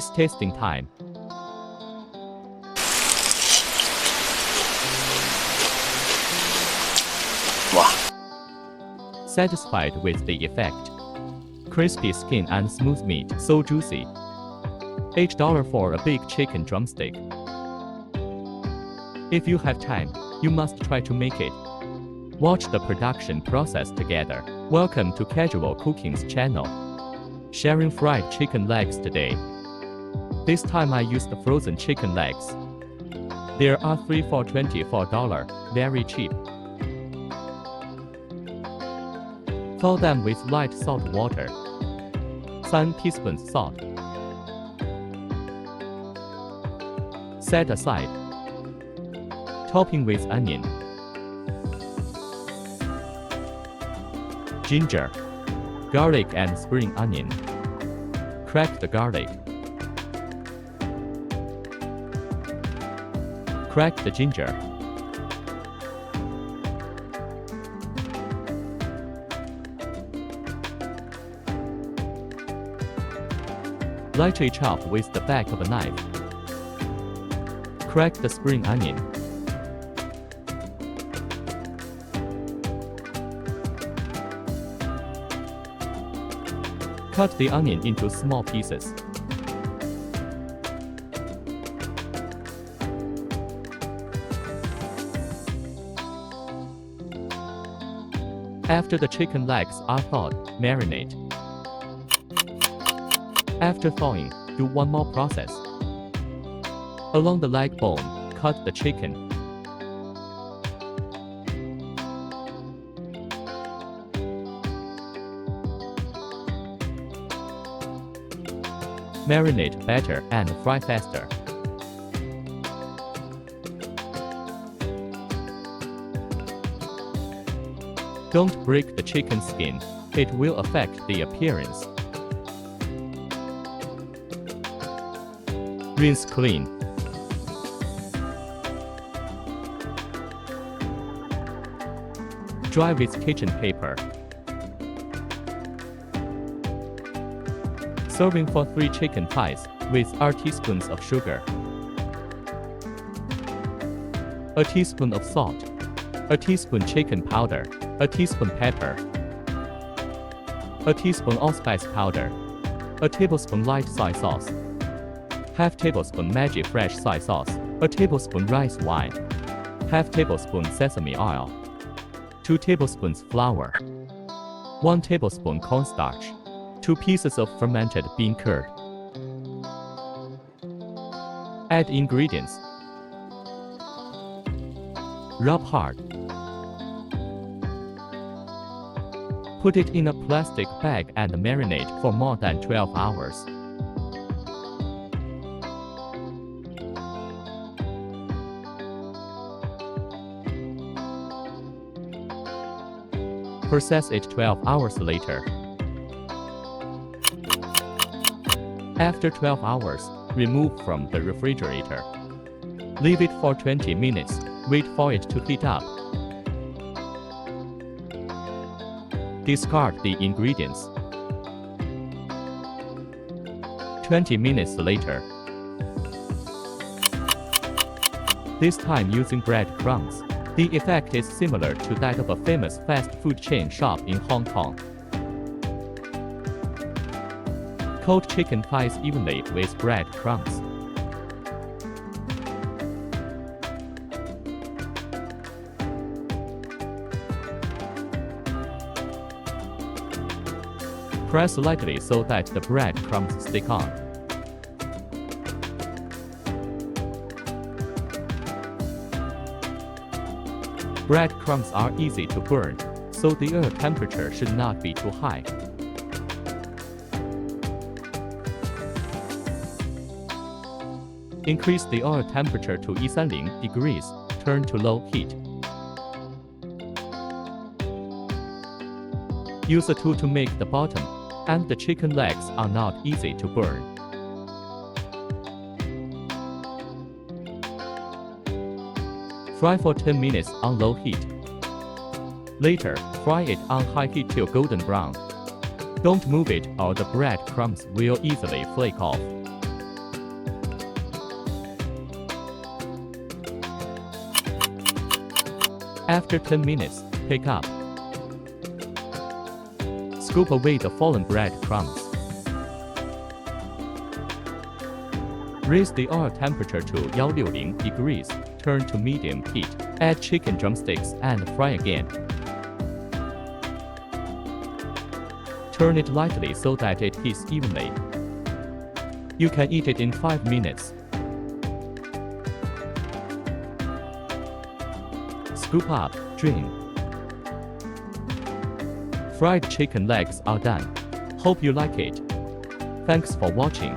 It's tasting time. Wow. Satisfied with the effect. Crispy skin and smooth meat, so juicy. $8 for a big chicken drumstick. If you have time, you must try to make it. Watch the production process together. Welcome to Casual Cooking's channel. Sharing fried chicken legs today. This time I used the frozen chicken legs. There are 3 for $24, very cheap. Thaw them with light salt water. 3 teaspoons salt. Set aside. Topping with onion, ginger, garlic and spring onion. Crack the garlic. Crack the ginger. Lightly chop with the back of a knife. Crack the spring onion. Cut the onion into small pieces. After the chicken legs are thawed, marinate. After thawing, do one more process. Along the leg bone, cut the chicken. Marinate better and fry faster. Don't break the chicken skin, it will affect the appearance. Rinse clean. Dry with kitchen paper. Serving for 3 chicken thighs with 4 teaspoons of sugar, 1 teaspoon of salt, 1 teaspoon chicken powder, 1 teaspoon pepper, 1 teaspoon allspice powder, 1 tablespoon light soy sauce, ½ tablespoon Maggi fresh soy sauce, 1 tablespoon rice wine, ½ tablespoon sesame oil, 2 tablespoons flour, 1 tablespoon cornstarch, 2 pieces of fermented bean curd. Add ingredients. Rub hard. Put it in a plastic bag and marinate for more than 12 hours. Process it 12 hours later. After 12 hours, remove from the refrigerator. Leave it for 20 minutes, wait for it to heat up. Discard the ingredients. 20 minutes later. This time using breadcrumbs. The effect is similar to that of a famous fast food chain shop in Hong Kong. Coat chicken thighs evenly with breadcrumbs. Press lightly so that the breadcrumbs stick on. Breadcrumbs are easy to burn, so the oil temperature should not be too high. Increase the oil temperature to 130 degrees, turn to low heat. Use a tool to make the bottom, and the chicken legs are not easy to burn. Fry for 10 minutes on low heat. Later, fry it on high heat till golden brown. Don't move it or the breadcrumbs will easily flake off. After 10 minutes, pick up. Scoop away the fallen bread crumbs. Raise the oil temperature to 160 degrees, turn to medium heat. Add chicken drumsticks and fry again. Turn it lightly so that it heats evenly. You can eat it in 5 minutes. Scoop up, drain. Fried chicken legs are done. Hope you like it. Thanks for watching.